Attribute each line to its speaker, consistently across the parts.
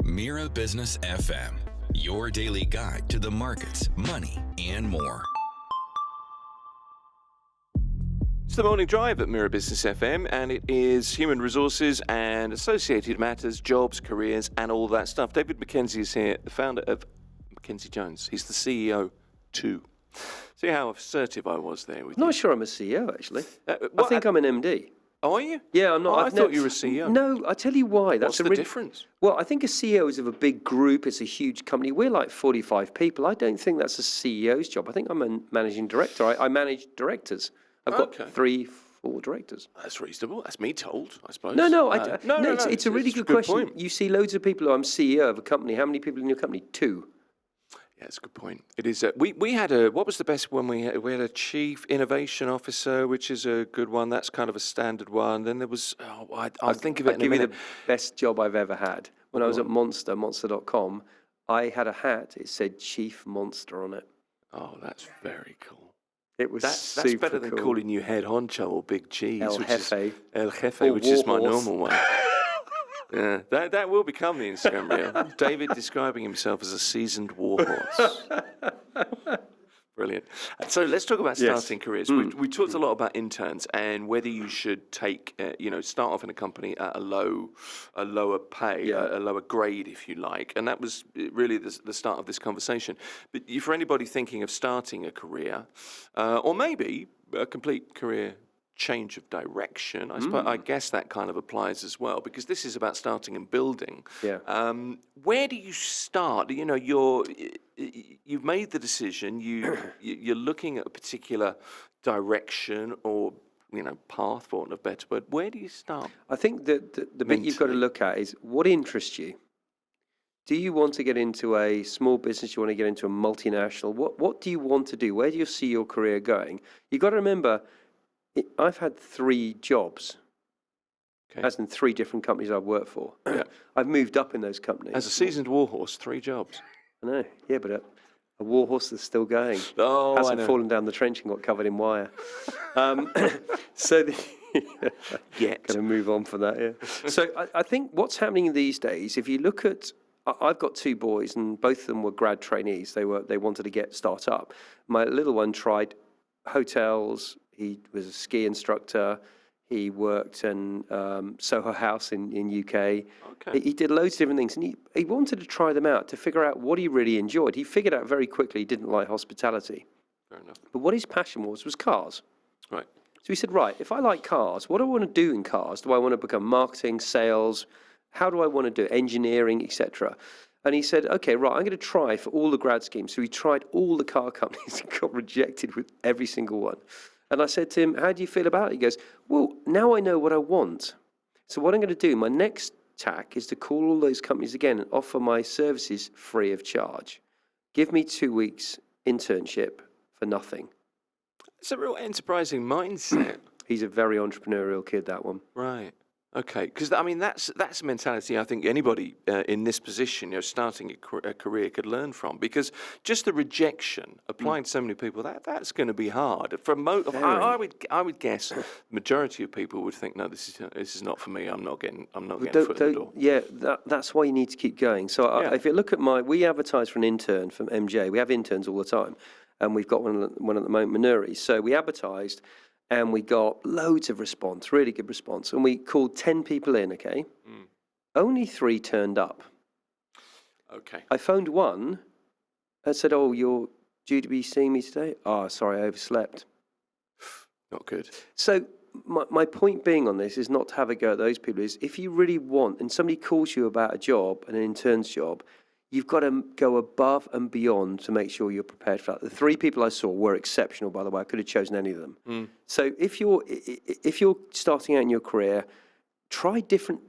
Speaker 1: Mira Business FM, your daily guide to the markets, money, and more.
Speaker 2: It's the morning drive at Mira Business FM, and it is human resources and associated matters, jobs, careers, and all that stuff. David Mackenzie is here, the founder of Mackenzie Jones. He's the CEO too. See how assertive I was there with
Speaker 3: I'm
Speaker 2: you?
Speaker 3: not sure I'm a CEO, actually. I think I'm an MD.
Speaker 2: Oh, are you?
Speaker 3: Yeah, I'm not.
Speaker 2: Oh, I thought you were a CEO.
Speaker 3: No, I tell you why.
Speaker 2: What's the difference?
Speaker 3: Well, I think a CEO is of a big group. It's a huge company. We're like 45 people. I don't think that's a CEO's job. I think I'm a managing director. I manage directors. I've got 3-4 directors.
Speaker 2: That's reasonable. That's me told, I suppose.
Speaker 3: No,
Speaker 2: No.
Speaker 3: It's a really good question.
Speaker 2: Point.
Speaker 3: You see loads of people who I'm CEO of a company. How many people in your company? 2.
Speaker 2: Yeah, that's a good point. It is. We had what was the best one we had? We had a chief innovation officer, which is a good one. That's kind of a standard one. Then there was, I'll think of it in a minute.
Speaker 3: I'll give you the best job I've ever had. When I was at Monster.com, I had a hat. It said Chief Monster on it.
Speaker 2: Oh, that's very cool.
Speaker 3: It was
Speaker 2: that's better than
Speaker 3: cool.
Speaker 2: calling you Head Honcho or Big Cheese.
Speaker 3: El Jefe,
Speaker 2: which is my normal one. Yeah, that will become the Instagram reel. David describing himself as a seasoned warhorse. Brilliant. So let's talk about starting careers. We talked a lot about interns and whether you should take, start off in a company at a lower pay, a lower grade, if you like. And that was really the start of this conversation. But for anybody thinking of starting a career, or maybe a complete career change of direction, I guess that kind of applies as well, because this is about starting and building.
Speaker 3: Yeah.
Speaker 2: Where do you start? You know, you've made the decision. You're looking at a particular direction or path, for want of a better word. Where do you start?
Speaker 3: I think that the bit you've got to look at is what interests you. Do you want to get into a small business? Do you want to get into a multinational? What do you want to do? Where do you see your career going? You've got to remember, I've had 3 jobs, as in 3 different companies I've worked for. Yeah. I've moved up in those companies.
Speaker 2: As a seasoned warhorse, 3 jobs.
Speaker 3: I know, yeah, but a warhorse that's still going.
Speaker 2: Oh,
Speaker 3: hasn't fallen down the trench and got covered in wire. So got to move on from that, yeah. So I think what's happening these days, if you look at, I've got 2 boys, and both of them were grad trainees. They wanted to start up. My little one tried hotels. He was a ski instructor. He worked in Soho House in UK. Okay. He did loads of different things, and he wanted to try them out to figure out what he really enjoyed. He figured out very quickly he didn't like hospitality.
Speaker 2: Fair enough.
Speaker 3: But what his passion was cars.
Speaker 2: Right.
Speaker 3: So he said, right, if I like cars, what do I want to do in cars? Do I want to become marketing, sales? How do I want to do it? Engineering, etc.? And he said, okay, right, I'm going to try for all the grad schemes. So he tried all the car companies and got rejected with every single one. And I said to him, how do you feel about it? He goes, well, now I know what I want. So what I'm going to do, my next tack is to call all those companies again and offer my services free of charge. Give me 2 weeks internship for nothing.
Speaker 2: It's a real enterprising mindset.
Speaker 3: He's a very entrepreneurial kid, that one.
Speaker 2: Right. Okay, because I mean that's a mentality I think anybody in this position, starting a career, could learn from. Because just the rejection, applying to so many people, that's going to be hard. I would guess the majority of people would think, no, this is not for me. I'm not getting foot in the door.
Speaker 3: Yeah, that's why you need to keep going. So if you look at we advertise for an intern from MJ. We have interns all the time, and we've got one at the moment, Manuri. So we advertised. And we got loads of response, really good response. And we called 10 people in, okay? Only 3 turned up.
Speaker 2: Okay.
Speaker 3: I phoned one and said, oh, you're due to be seeing me today? Oh, sorry, I overslept.
Speaker 2: Not good.
Speaker 3: So my point being on this is not to have a go at those people. Is if you really want, and somebody calls you about a job, an intern's job, you've got to go above and beyond to make sure you're prepared for that. The 3 people I saw were exceptional, by the way. I could have chosen any of them. So if you're starting out in your career, try different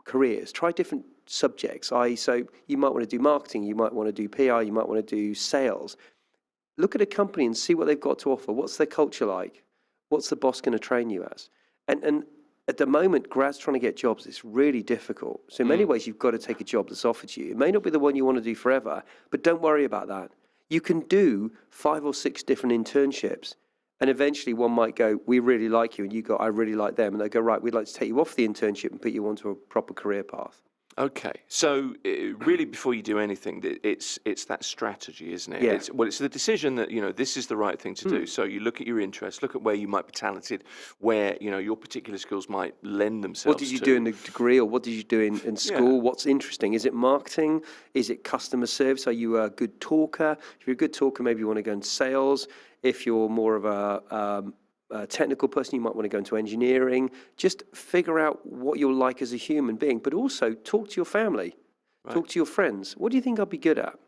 Speaker 3: careers. Try different subjects. So you might want to do marketing. You might want to do PR. You might want to do sales. Look at a company and see what they've got to offer. What's their culture like? What's the boss going to train you as? And at the moment, grads trying to get jobs, it's really difficult. So in many ways, you've got to take a job that's offered to you. It may not be the one you want to do forever, but don't worry about that. You can do 5 or 6 different internships, and eventually one might go, we really like you, and you go, I really like them. And they go, right, we'd like to take you off the internship and put you onto a proper career path.
Speaker 2: Okay, so really, before you do anything, it's that strategy, isn't it?
Speaker 3: Yeah.
Speaker 2: It's the decision that this is the right thing to do. So you look at your interests, look at where you might be talented, where your particular skills might lend themselves.
Speaker 3: What did you do in the degree, or what did you do in school? What's interesting? Is it marketing? Is it customer service? Are you a good talker? If you're a good talker, maybe you want to go into sales. If you're more of a technical person, you might want to go into engineering. Just figure out what you're like as a human being, but also talk to your family, talk to your friends. What do you think I'll be good at?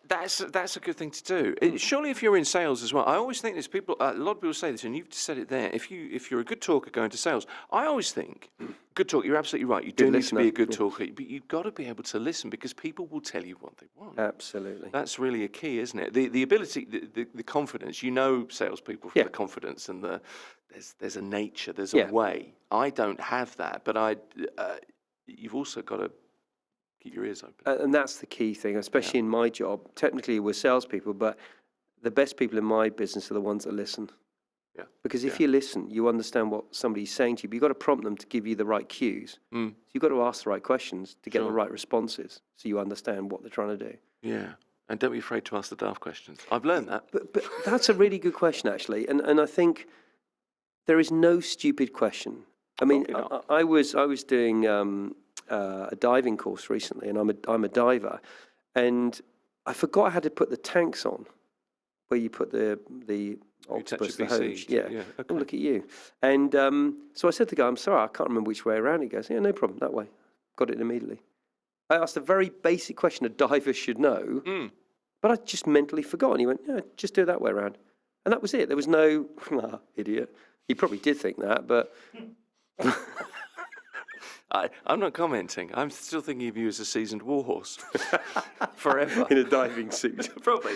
Speaker 2: That's a good thing to do. Surely, if you're in sales as well, I always think there's people. A lot of people say this, and you've said it there. If you're a good talker going to sales, I always think good talker. You're absolutely right. You do need to be a good talker, but you've got to be able to listen because people will tell you what they want.
Speaker 3: Absolutely.
Speaker 2: That's really a key, isn't it? The ability, the confidence. Salespeople from the confidence and there's a nature, there's a way. I don't have that, but you've also got to keep your ears open.
Speaker 3: And that's the key thing, especially in my job. Technically, we're salespeople, but the best people in my business are the ones that listen.
Speaker 2: Yeah.
Speaker 3: Because if you listen, you understand what somebody's saying to you, but you've got to prompt them to give you the right cues. So you've got to ask the right questions to get the right responses so you understand what they're trying to do.
Speaker 2: Yeah. And don't be afraid to ask the daft questions. I've learned that.
Speaker 3: But that's a really good question, actually. And I think there is no stupid question. I mean, I was doing a diving course recently, and I'm a diver, and I forgot I had to put the tanks on, where you put the octopus, the hose. Yeah.
Speaker 2: Okay.
Speaker 3: Oh, look at you. And so I said to the guy, I'm sorry, I can't remember which way around. He goes, yeah, no problem, that way. Got it immediately. I asked a very basic question a diver should know, but I just mentally forgot. And he went, yeah, just do it that way around. And that was it. There was no, idiot. He probably did think that, but...
Speaker 2: I'm not commenting. I'm still thinking of you as a seasoned warhorse. Forever.
Speaker 3: In a diving suit.
Speaker 2: Probably.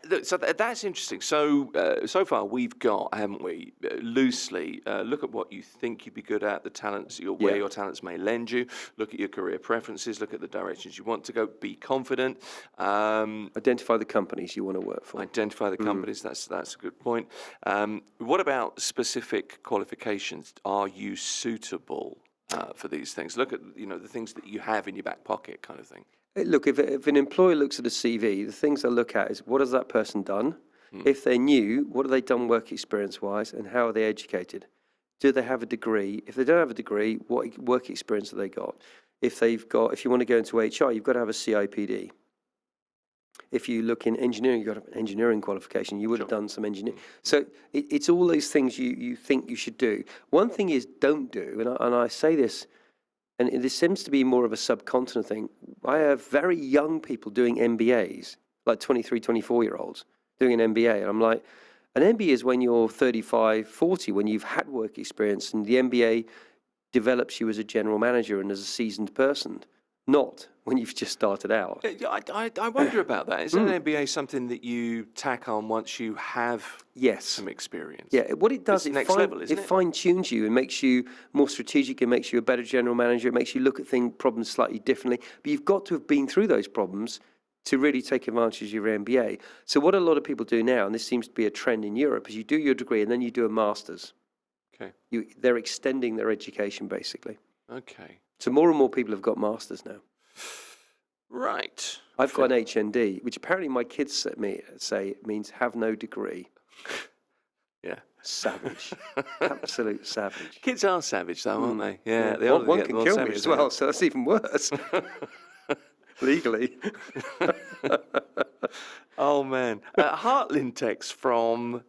Speaker 2: Look, so that's interesting. So far we've got, haven't we, loosely, look at what you think you'd be good at, the talents, where your talents may lend you, look at your career preferences, look at the directions you want to go, be confident.
Speaker 3: Identify the companies you want to work for.
Speaker 2: Identify the companies, that's a good point. What about specific qualifications? Are you suitable for these things? Look at the things that you have in your back pocket, kind of thing.
Speaker 3: Look, if an employer looks at a CV, the things they look at is what has that person done? If they're new, what have they done work experience-wise, and how are they educated? Do they have a degree? If they don't have a degree, what work experience have they got? If you want to go into HR, you've got to have a CIPD. If you look in engineering, you've got to have an engineering qualification. You would have done some engineering. So it's all those things you think you should do. One thing is don't do, and I say this, and this seems to be more of a subcontinent thing. I have very young people doing MBAs, like 23, 24-year-olds doing an MBA. And I'm like, an MBA is when you're 35, 40, when you've had work experience, and the MBA develops you as a general manager and as a seasoned person. Not when you've just started out.
Speaker 2: I wonder about that. Is an MBA something that you tack on once you have some experience?
Speaker 3: Yeah, what it does, it fine-tunes you and makes you more strategic, it makes you a better general manager, it makes you look at problems slightly differently. But you've got to have been through those problems to really take advantage of your MBA. So what a lot of people do now, and this seems to be a trend in Europe, is you do your degree and then you do a master's.
Speaker 2: Okay.
Speaker 3: They're extending their education, basically.
Speaker 2: Okay.
Speaker 3: So more and more people have got masters now.
Speaker 2: Right.
Speaker 3: I've got an HND, which apparently my kids say means have no degree.
Speaker 2: Yeah.
Speaker 3: Savage. Absolute savage.
Speaker 2: Kids are savage, though, aren't they? Yeah.
Speaker 3: One can kill me as well, so that's even worse. Legally.
Speaker 2: Oh, man. Heartland text from...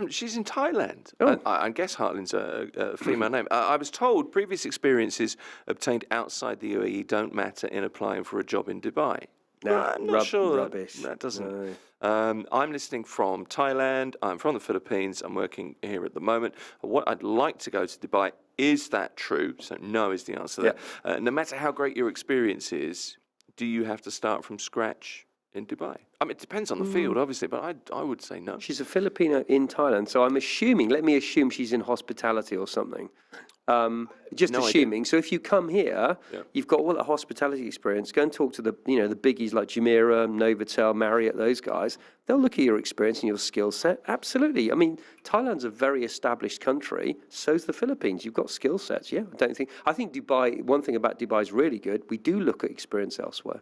Speaker 2: she's in Thailand.
Speaker 3: Oh.
Speaker 2: I guess Heartland's a female name. I was told previous experiences obtained outside the UAE don't matter in applying for a job in Dubai. I'm not sure.
Speaker 3: Rubbish.
Speaker 2: That doesn't.
Speaker 3: No.
Speaker 2: I'm listening from Thailand. I'm from the Philippines. I'm working here at the moment. What I'd like to go to Dubai. Is that true? So no is the answer there. No matter how great your experience is, do you have to start from scratch in Dubai? I mean, it depends on the field, obviously, but I would say no.
Speaker 3: She's a Filipino in Thailand, so let me assume she's in hospitality or something. Just
Speaker 2: No
Speaker 3: assuming. So if you come here, you've got all that hospitality experience. Go and talk to the biggies like Jumeirah, Novotel, Marriott, those guys. They'll look at your experience and your skill set. Absolutely. I mean, Thailand's a very established country. So's the Philippines. You've got skill sets. Yeah, I think Dubai. One thing about Dubai is really good. We do look at experience elsewhere.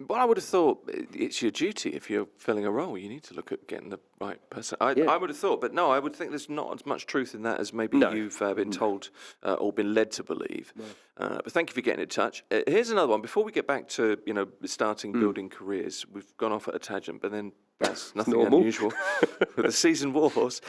Speaker 2: Well, I would have thought it's your duty if you're filling a role. You need to look at getting the right person. I would have thought, but no, I would think there's not as much truth in that as maybe you've been told or been led to believe. No. But thank you for getting in touch. Here's another one. Before we get back to starting building careers, we've gone off at a tangent, but then that's nothing unusual with a seasoned warhorse.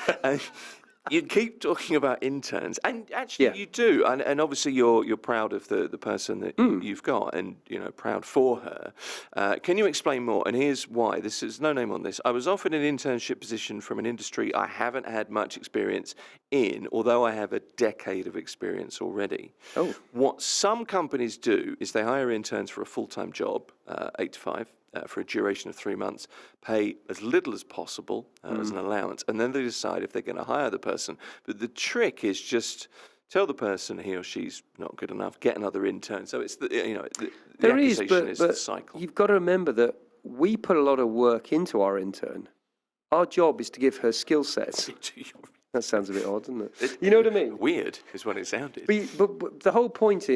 Speaker 2: You keep talking about interns, and actually you do, and obviously you're proud of the person that you've got, and proud for her. Can you explain more? And here's why. This is no name on this. I was offered an internship position from an industry I haven't had much experience in, although I have a decade of experience already. Oh. What some companies do is they hire interns for a full-time job, 8 to 5. For a duration of 3 months, pay as little as possible as an allowance, and then they decide if they're going to hire the person. But the trick is just tell the person he or she's not good enough, get another intern. So it's the accusation is the cycle.
Speaker 3: You've got to remember that we put a lot of work into our intern. Our job is to give her skill sets. That sounds a bit odd, doesn't it? You know what I mean?
Speaker 2: Weird is what it sounded.
Speaker 3: But the whole point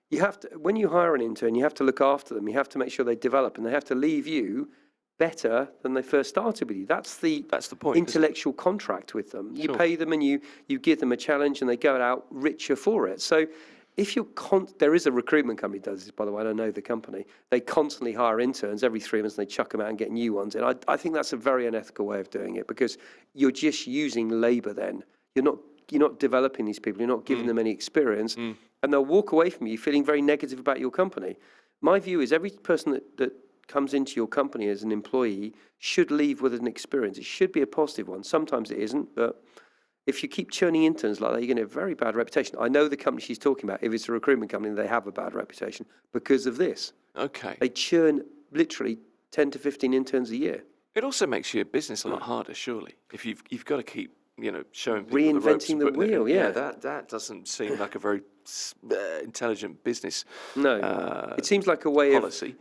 Speaker 3: you have to, when you hire an intern, you have to look after them. You have to make sure they develop, and they have to leave you better than they first started with you. That's the point. Intellectual contract with them. You pay them, and you give them a challenge, and they go out richer for it. So, if you're there is a recruitment company that does this, by the way. I don't know the company. They constantly hire interns every 3 months, and they chuck them out and get new ones. And I think that's a very unethical way of doing it, because you're just using labour. Then you're not developing these people. You're not giving them any experience. And they'll walk away from you feeling very negative about your company. My view is every person that comes into your company as an employee should leave with an experience. It should be a positive one. Sometimes it isn't, but if you keep churning interns like that, you're going to have a very bad reputation. I know the company she's talking about. If it's a recruitment company, they have a bad reputation because of this.
Speaker 2: Okay.
Speaker 3: They churn literally 10 to 15 interns a year.
Speaker 2: It also makes your business a lot harder, surely, if you've got to keep showing people
Speaker 3: reinventing the wheel. Yeah,
Speaker 2: that doesn't seem like a very intelligent business.
Speaker 3: No, it seems like a way
Speaker 2: policy.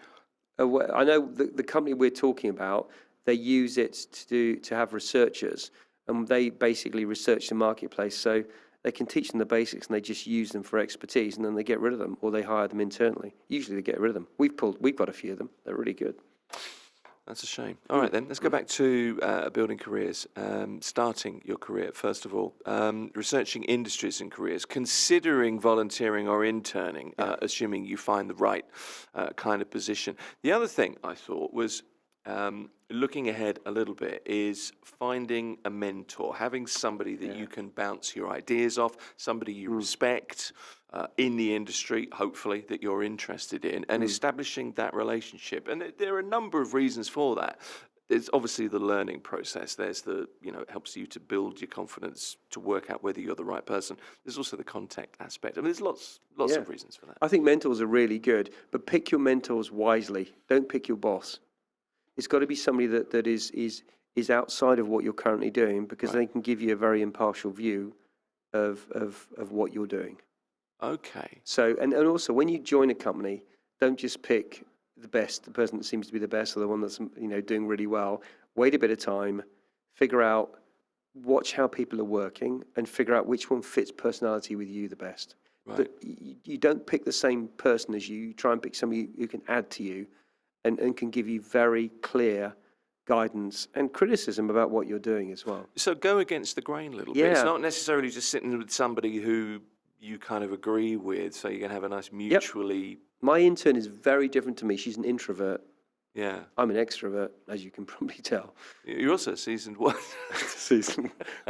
Speaker 3: I know the company we're talking about. They use it to have researchers, and they basically research the marketplace. So they can teach them the basics, and they just use them for expertise, and then they get rid of them, or they hire them internally. Usually they get rid of them. We've got a few of them. They're really good.
Speaker 2: That's a shame. All right, then. Let's go back to building careers, starting your career, first of all, researching industries and careers, considering volunteering or interning, assuming you find the right kind of position. The other thing I thought was looking ahead a little bit is finding a mentor, having somebody that you can bounce your ideas off, somebody you respect in the industry, hopefully, that you're interested in, and establishing that relationship. And there are a number of reasons for that. There's obviously the learning process. There's it helps you to build your confidence to work out whether you're the right person. There's also the contact aspect. I mean, there's lots of reasons for that.
Speaker 3: I think mentors are really good, but pick your mentors wisely. Don't pick your boss. It's got to be somebody that is outside of what you're currently doing, because they can give you a very impartial view of what you're doing.
Speaker 2: Okay.
Speaker 3: So, and also when you join a company, don't just pick the person that seems to be the best, or the one that's doing really well. Wait a bit of time, watch how people are working, and figure out which one fits personality with you the best. Right. You don't pick the same person as you. You try and pick somebody who can add to you, and can give you very clear guidance and criticism about what you're doing as well.
Speaker 2: So go against the grain a little bit. It's not necessarily just sitting with somebody who you kind of agree with, so you can have a nice mutually... Yep.
Speaker 3: My intern is very different to me. She's an introvert.
Speaker 2: Yeah.
Speaker 3: I'm an extrovert, as you can probably tell.
Speaker 2: You're also a seasoned what?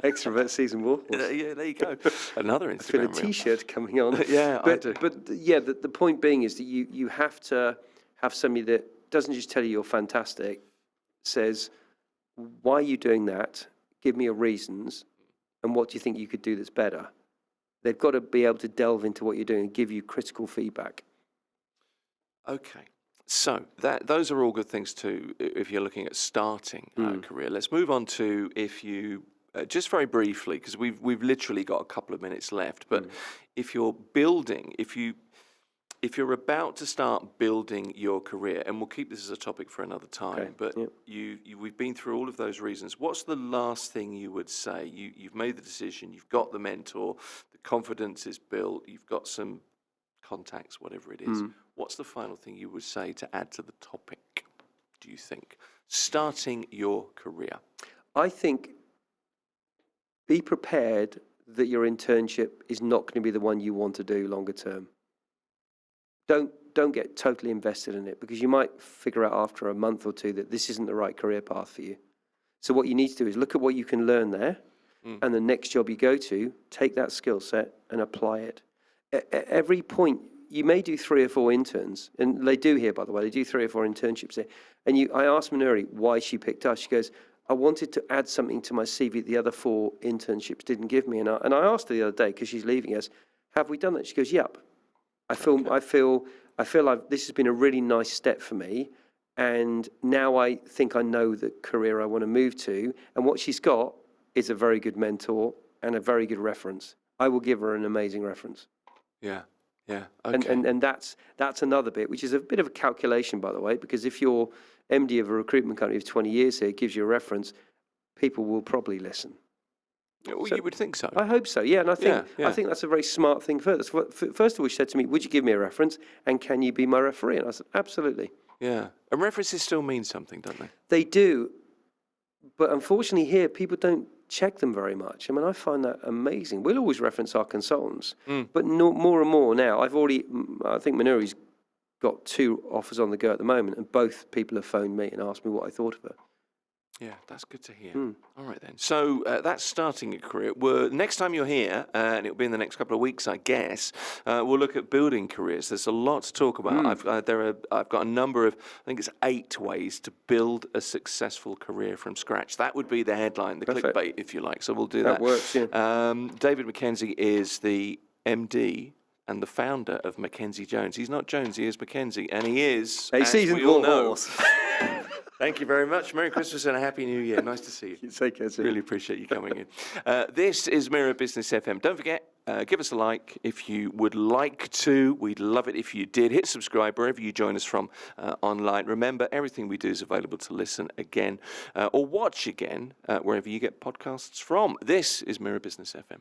Speaker 3: Extrovert, seasoned warhorse.
Speaker 2: Yeah, there you go. Another Instagram
Speaker 3: I feel a T-shirt coming on.
Speaker 2: I do.
Speaker 3: But the point being is that you have to have somebody that doesn't just tell you you're fantastic, says, why are you doing that? Give me your reasons, and what do you think you could do that's better? They've got to be able to delve into what you're doing and give you critical feedback.
Speaker 2: Okay. So those are all good things too if you're looking at starting a career. Let's move on to if you just very briefly, because we've literally got a couple of minutes left, but if you're building, if you're about to start building your career, and we'll keep this as a topic for another time, but we've been through all of those reasons. What's the last thing you would say? You've made the decision, you've got the mentor, the confidence is built, you've got some contacts, whatever it is. What's the final thing you would say to add to the topic, do you think? Starting your career.
Speaker 3: I think be prepared that your internship is not going to be the one you want to do longer term. Don't get totally invested in it, because you might figure out after a month or two that this isn't the right career path for you. So what you need to do is look at what you can learn there, and the next job you go to, take that skill set and apply it. At every point, you may do 3 or 4 interns, and they do here, by the way, they do 3 or 4 internships there. And I asked Manuri why she picked us. She goes, I wanted to add something to my CV that the other 4 internships didn't give me. And I asked her the other day, because she's leaving us, have we done that? She goes, yep. I feel like this has been a really nice step for me, and now I think I know the career I want to move to. And what she's got is a very good mentor and a very good reference. I will give her an amazing reference.
Speaker 2: Yeah, okay.
Speaker 3: And that's another bit, which is a bit of a calculation, by the way, because if you're MD of a recruitment company of 20 years here, gives you a reference, people will probably listen.
Speaker 2: Well, you would think so.
Speaker 3: I hope so, yeah. And I think that's a very smart thing first. First of all, she said to me, would you give me a reference, and can you be my referee? And I said, absolutely.
Speaker 2: Yeah. And references still mean something, don't they?
Speaker 3: They do. But unfortunately here, people don't check them very much. I mean, I find that amazing. We'll always reference our consultants, but more and more now. I think Manuri's got 2 offers on the go at the moment, and both people have phoned me and asked me what I thought of her.
Speaker 2: Yeah, that's good to hear. All right, then. So that's starting a career. Next time you're here, and it'll be in the next couple of weeks, I guess, we'll look at building careers. There's a lot to talk about. I've got a number of, I think it's 8 ways to build a successful career from scratch. That would be the headline, the clickbait, if you like. So we'll do that.
Speaker 3: That works, yeah.
Speaker 2: David Mackenzie is the MD and the founder of Mackenzie Jones. He's not Jones, he is Mackenzie, and he is,
Speaker 3: a seasoned warhorse.
Speaker 2: Thank you very much. Merry Christmas and a Happy New Year. Nice to see you.
Speaker 3: Take care,
Speaker 2: Really appreciate you coming in. This is Mira Business FM. Don't forget, give us a like if you would like to. We'd love it if you did. Hit subscribe wherever you join us from online. Remember, everything we do is available to listen again or watch again wherever you get podcasts from. This is Mira Business FM.